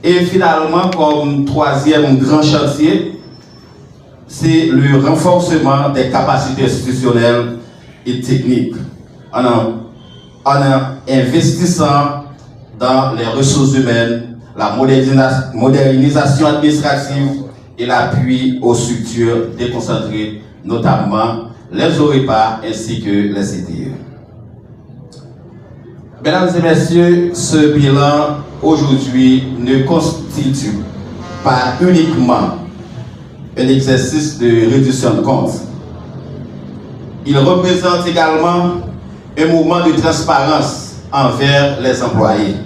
Et finalement, comme troisième grand chantier, c'est le renforcement des capacités institutionnelles et techniques en investissant dans les ressources humaines, la modernisation administrative et l'appui aux structures déconcentrées, notamment les OREPA ainsi que les CTE. Mesdames et messieurs, ce bilan aujourd'hui ne constitue pas uniquement un exercice de réduction de comptes. Il représente également un moment de transparence envers les employés,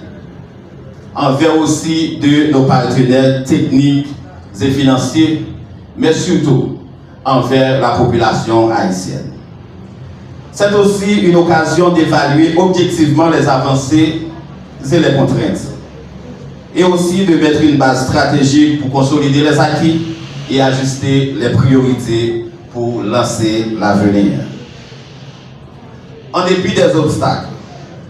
envers aussi de nos partenaires techniques et financiers, mais surtout envers la population haïtienne. C'est aussi une occasion d'évaluer objectivement les avancées et les contraintes, et aussi de mettre une base stratégique pour consolider les acquis et ajuster les priorités pour lancer l'avenir. En dépit des obstacles,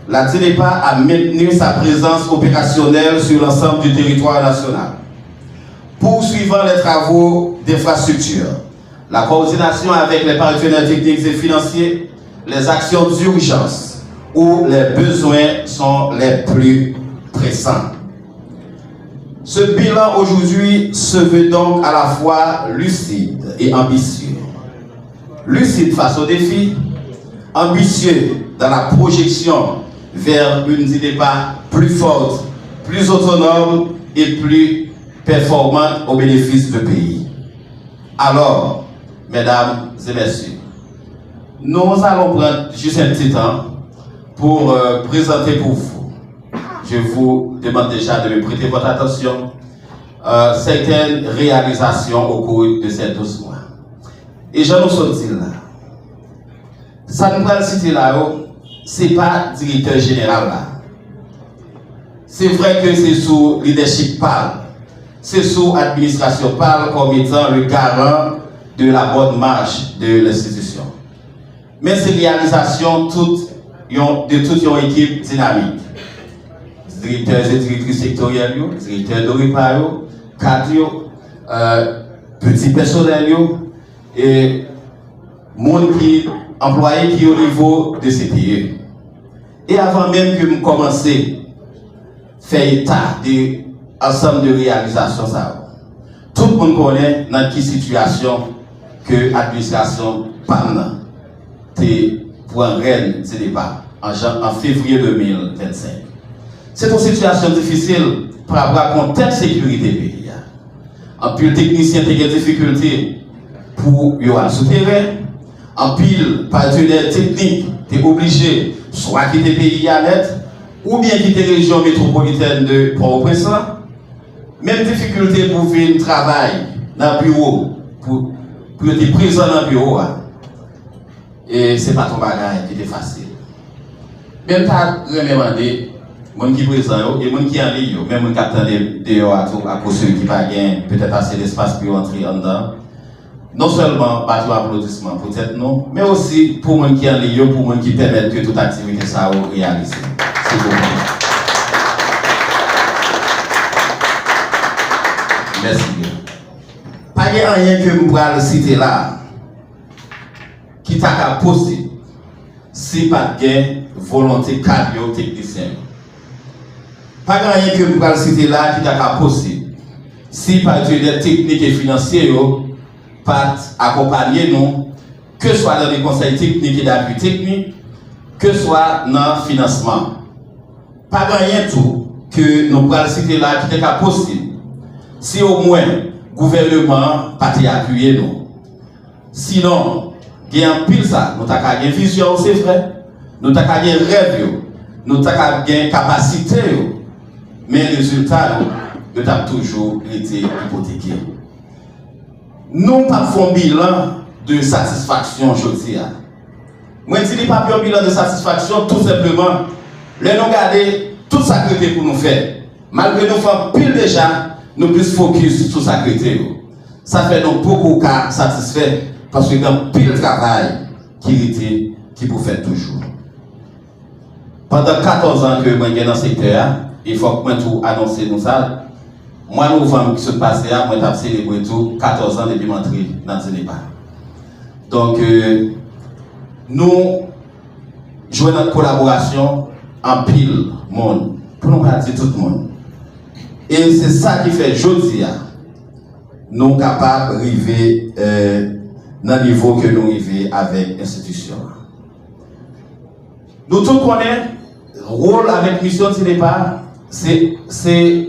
la DINEPA a maintenu sa présence opérationnelle sur l'ensemble du territoire national. Poursuivant les travaux d'infrastructure, la coordination avec les partenaires techniques et financiers, les actions d'urgence où les besoins sont les plus pressants. Ce bilan aujourd'hui se veut donc à la fois lucide et ambitieux. Lucide face aux défis, ambitieux dans la projection vers une DINEPA plus forte, plus autonome et plus performante au bénéfice du pays. Alors, mesdames et messieurs, nous allons prendre juste un petit temps pour présenter pour vous. Je vous demande déjà de me prêter votre attention certaines réalisations au cours de ces 12 mois. Et j'en ai là. Ça nous va le citer là, ce n'est pas directeur général là. C'est vrai que c'est sous leadership parle, c'est sous administration parle comme étant le garant de la bonne marche de l'institution. Mais ces réalisations de toute une équipe dynamique. Directeurs et directrices sectorielles, directeurs d'OREPA, cadres, petits personnels et employés qui au niveau de CTE. Et avant même que nous commencions à faire état de l'ensemble de réalisations, tout le monde connaît dans quelle situation que l'administration parle pour un reine de débat en février 2025. C'est une situation difficile par rapport à contexte sécurité pays. En pile technicien qui a des difficultés pour y aller souterrain, en pile partenaire technique est obligé soit quitter le pays à net ou bien quitter la région métropolitaine de Port-au-Prince. Même difficulté pour faire un travail dans le bureau, pour être présent dans le bureau. Et ce n'est pas ton bagage qui est facile. Même pas demander, les gens qui sont présents et les gens qui en ligne, même les gens qui dehors à cause de ceux qui n'ont pas peut-être assez d'espace pour entrer en dedans. Non seulement par l'applaudissement, peut-être non, mais aussi pour les gens qui en ligne, pour les gens qui permettent que toute activité soit réalisée. S'il vous plaît. Merci bien. Pas rien que je pourrais citer là qui t'a possible si pas de volonté cardio technicien. Pas rien que je pourrais citer là qui t'a possible si partenaires techniques et financiers pas accompagner nous, que ce soit dans les conseils techniques et d'appui technique, que ce soit dans le financement. Pas rien tout que nous pourrons citer là qui t'a possible si au moins le gouvernement pas appuyer nous. Sinon, il y a un pile ça, nous avons une vision, c'est vrai, nous avons un rêve, nous avons une capacité, mais le résultat, nous avons toujours été hypothéqués. Nous pas fait un bilan de satisfaction aujourd'hui. Moi, je ne dis pas un bilan de satisfaction, tout simplement, nous regarder tout ça que pour nous faire. Malgré nous faisons pile déjà, nous plus focus sur ça que ça fait nous beaucoup cas satisfaits parce que dans pile travail qui peut faire toujours. Pendant 14 ans que je suis dans le secteur, il faut que je tout annoncer nous ça. Moi, novembre qui se passe là, moi, j'ai célébré tout 14 ans depuis m'entrer dans le Sénégal. Donc, nous jouons notre collaboration en pile monde, pour nous dire tout le monde. Et c'est ça qui fait aujourd'hui, nous sommes capables d'arriver dans le niveau que nous arrivons avec l'institution. Nous tous connaissons le rôle avec mission de Sénégal, c'est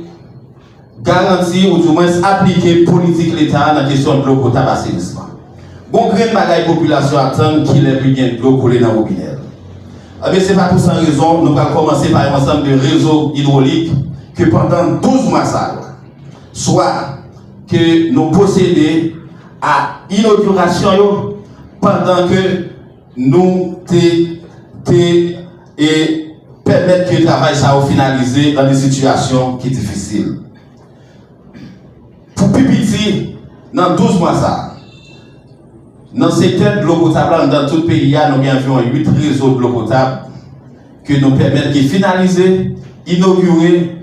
garantir ou du moins appliquer politique l'État dans la question de l'eau potable et assainissement. Bon, grande bagaille population attend qu'il ait plus bien de l'eau coulée dans le robinet. Mais ce n'est pas pour cette raison, nous allons commencer par un ensemble de réseaux hydrauliques que pendant 12 mois, soit que nous possédons à inauguration pendant que nous permettre que le travail soit finalisé dans des situations qui sont difficiles. Pour Pipiti, dans 12 mois, dans le secteur de l'eau potable, dans tout le pays, nous avons environ 8 réseaux de l'eau potable que nous permettent de finaliser, inaugurer,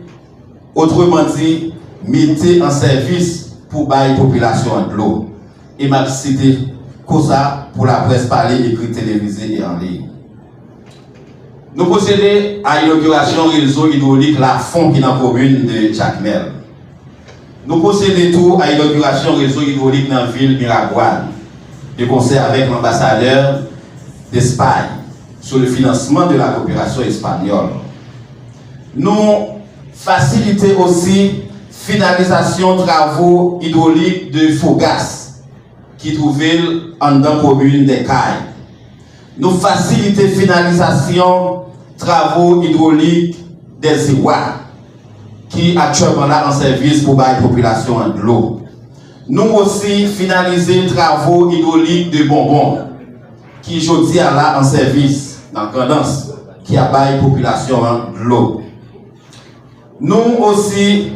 autrement dit, mettre en service pour la population de l'eau. Et m'a cité comme ça pour la presse parlée, écrite, télévisée et en ligne. Nous possédons à l'inauguration réseau hydraulique la fond qui est dans la commune de Jacmel. Nous possédons tout à l'inauguration réseau hydraulique dans la ville de Miragouane, de concert avec l'ambassadeur d'Espagne sur le financement de la coopération espagnole. Nous facilitons aussi finalisation de travaux hydrauliques de Fogas qui trouvaient en dans la commune des Cailles. Nous facilitons finalisation de travaux hydrauliques des Iwa qui actuellement là en service pour la population de l'eau. Nous aussi finaliser travaux hydrauliques de Bonbon qui aujourd'hui là en service dans Grandance qui a la population de l'eau. Nous aussi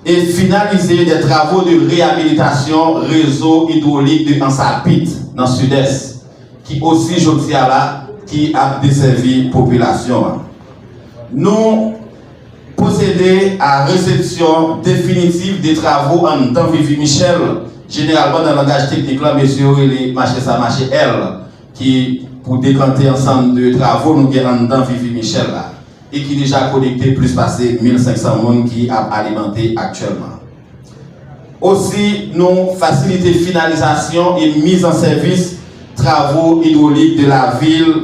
finaliser des travaux de réhabilitation réseau hydraulique de Ansapit dans le sud-est qui aussi aujourd'hui là qui a desservi la population. Nous posséder à réception définitive des travaux en temps Vivi Michel, généralement dans le langage technique, là, monsieur, les marchés ça marché L, qui pour décanter ensemble de travaux, nous avons en temps Vivi Michel là, et qui déjà connecté plus passé 1500 personnes qui a alimenté actuellement. Aussi, nous faciliter finalisation et mise en service travaux hydrauliques de la ville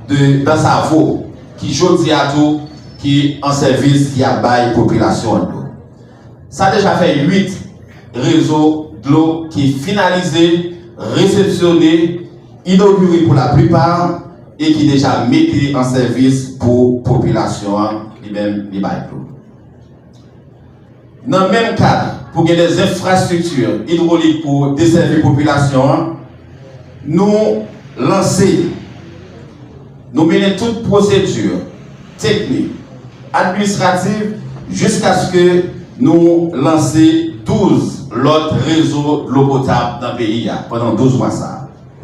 de Savo, qui aujourd'hui à tout qui en service qui a bail population de l'eau. Ça a déjà fait 8 réseaux de l'eau qui finalisés, réceptionnés, inaugurés pour la plupart et qui déjà mis en service pour population lui-même les bail de l'eau. Dans le même cadre, pour qu'il y ait des infrastructures hydrauliques pour desservir la population, nous lancer, nous mener toute procédure technique, administrative, jusqu'à ce que nous lancions 12 l'autre réseau de l'eau potable dans le pays pendant 12 mois.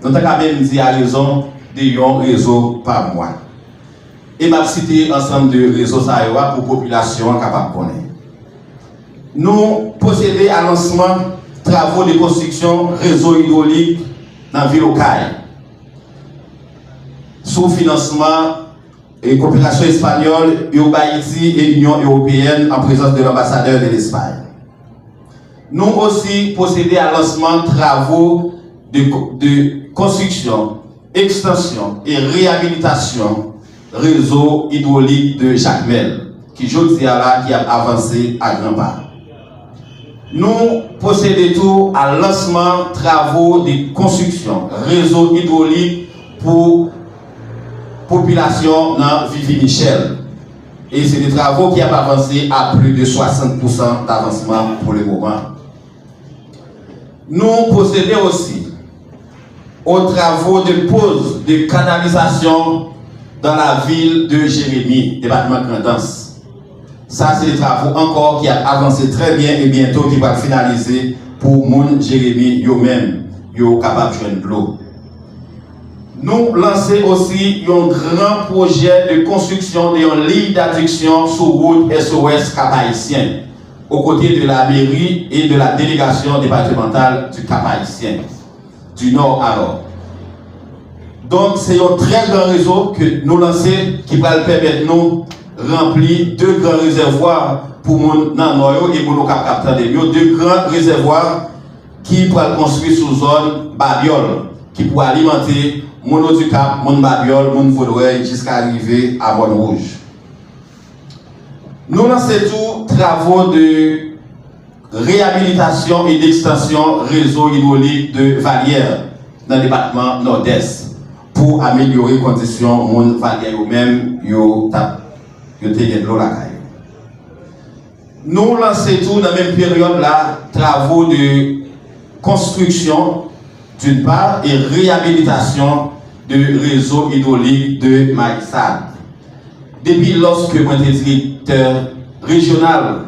Nous avons même dit à raison de un réseau par mois. Et m'a cité ensemble de réseaux pour la population capable de connaître. Nous possédons à lancement travaux de construction réseau hydraulique dans la ville locale. Sous financement et coopération espagnole, Haïti et l'Union européenne en présence de l'ambassadeur de l'Espagne. Nous aussi possédons à lancement travaux de construction, extension et réhabilitation réseau hydraulique de Jacmel, qui aujourd'hui qui a avancé à grands pas. Nous possédons tout à lancement travaux de construction réseau hydraulique pour population dans Vivi Michel. Et c'est des travaux qui ont avancé à plus de 60% d'avancement pour le moment. Nous possédons aussi aux travaux de pose de canalisation dans la ville de Jérémie, département de Grandance. Ça, c'est des travaux encore qui ont avancé très bien et bientôt qui vont finaliser pour mon Jérémie eux-mêmes, yo capable de joindre de l'eau. Nous lançons aussi un grand projet de construction d'une ligne d'adduction sur route SOS Cap-Haïtien aux côtés de la mairie et de la délégation départementale du Cap-Haïtien, du Nord à Nord. Donc, c'est un très grand réseau que nous lançons qui va permettre nous remplir 2 grands réservoirs pour mon Nanoyo et pour nos capteurs de bio, 2 grands réservoirs qui pourraient construire sous zone Babiole, qui pourraient alimenter mon eau du Cap, mon Babiole, mon Vaudreuil jusqu'à arriver à Bonne-Rouge. Nous lançons tous travaux de réhabilitation et d'extension réseau hydraulique de Vallière dans le département nord-est pour améliorer les conditions mon Vallière eux-mêmes de l'eau la caille. Nous lançons tout dans la même période là travaux de construction d'une part et réhabilitation de réseau hydraulique de Maïsad. Depuis lorsque moi j'étais directeur régional,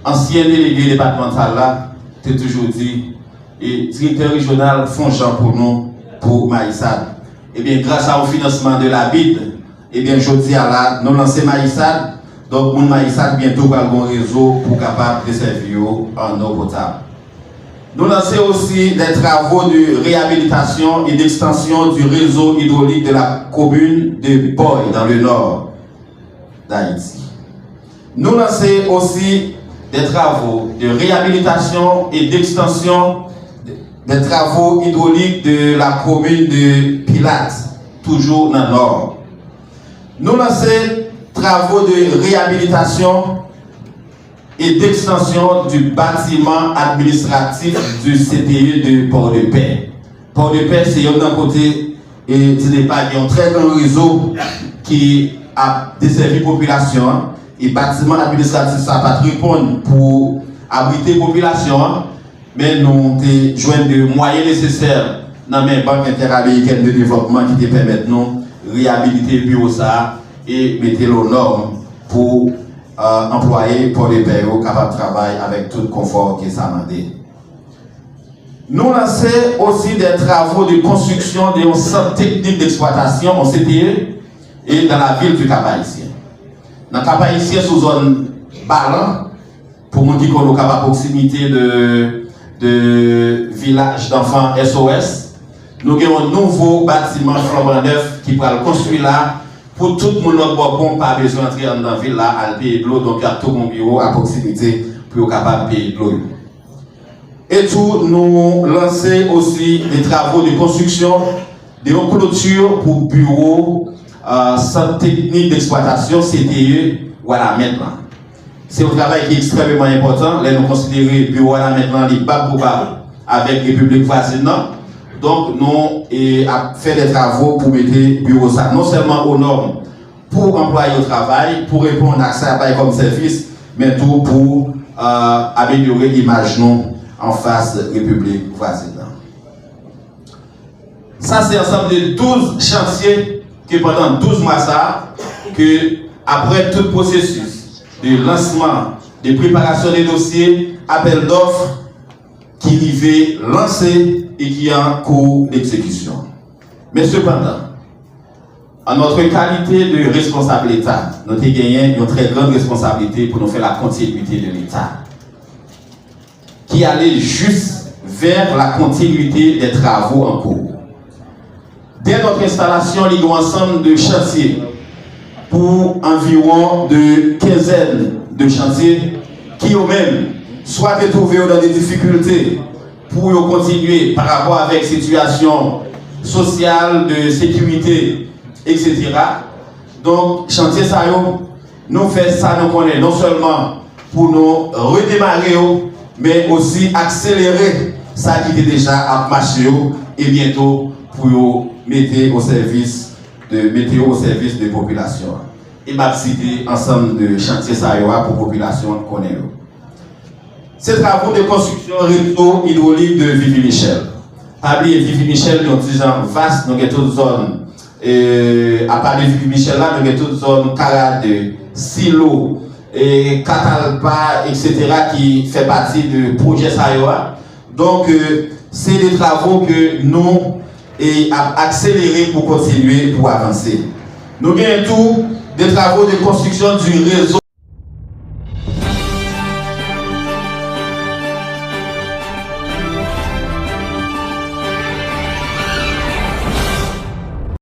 ancien délégué départemental là, j'ai toujours dit, et directeur régional font genre pour nous, pour Maïsad. Et bien grâce au financement de la BID, et bien je dis à la, nous lançons Maïsad, donc mon Maïsad bientôt va avoir un réseau pour capable de servir en eau potable. Nous lançons aussi des travaux de réhabilitation et d'extension du réseau hydraulique de la commune de Boy dans le nord d'Haïti. Nous lançons aussi des travaux de réhabilitation et d'extension des travaux hydrauliques de la commune de Pilates, toujours dans le nord. Nous lançons travaux de réhabilitation et d'extension du bâtiment administratif du CTE de Port-de-Paix. Port-de-Paix, c'est d'un côté, et ce n'est pas un très grand réseau qui a desservi la population. Et bâtiment administratif, ça va répondre pour abriter la population. Mais nous avons besoin de moyens nécessaires dans la banque interaméricaine de développement qui te permettent de réhabiliter le bureau ça et mettre aux normes pour employer pour les pays capables de travailler avec tout le confort qui est demandé. Nous lançons aussi des travaux de construction d'un centre technique d'exploitation en CTE et dans la ville du Cap-Haïtien. Dans le Cap-Haïtien, sous zone Balan, pour nous dire qu'on est à proximité de village d'enfants SOS, nous avons un nouveau bâtiment flambant neuf qui va le construire là. Pour tout le monde qui n'a pas besoin d'entrer dans la ville, là, à payer de l'eau, donc il y a tout mon bureau à proximité pour être capable de payer de l'eau. Et tout, nous lançons aussi des travaux de construction, de clôtures pour bureau, centre technique d'exploitation, CTE, voilà maintenant. C'est un travail qui est extrêmement important. Là, nous considérons le bureau à la maintenant les bas probables avec les publics voisins. Donc, nous avons fait des travaux pour mettre le bureau ça, non seulement aux normes pour employer au travail, pour répondre à ça comme service, mais tout pour améliorer l'image en face de la République voisine. Ça, c'est ensemble de 12 chantiers que pendant 12 mois, ça, que après tout processus de lancement, de préparation des dossiers, appel d'offres, qui arrivait lancé et qui est en cours d'exécution. Mais cependant, en notre qualité de responsable d'État, nous avons gagné une très grande responsabilité pour nous faire la continuité de l'État, qui allait juste vers la continuité des travaux en cours. Dès notre installation, il y a un ensemble de chantiers pour environ de quinzaine de chantiers qui eux-mêmes soit trouvés dans des difficultés pour continuer par rapport avec situation sociale, de sécurité, etc. Donc, chantier ça, nous faisons ça, nous connaissons non seulement pour nous redémarrer, mais aussi accélérer ça qui était déjà à marcher et bientôt pour mettre au service de la population. Et m'a cité ensemble de chantiers ça pour la population connaît. Ces travaux de construction réseau hydraulique de Vivi Michel. Parmi Vivi Michel, nous avons des gens vastes, nous avons toutes zones. À part de Vivi Michel, là, nous avons toutes zones Carade, Silo, Catalpa, etc. qui fait partie du projet Sayoa. Donc, c'est des travaux que nous avons accélérés pour continuer, pour avancer. Nous avons tout des travaux de construction du réseau.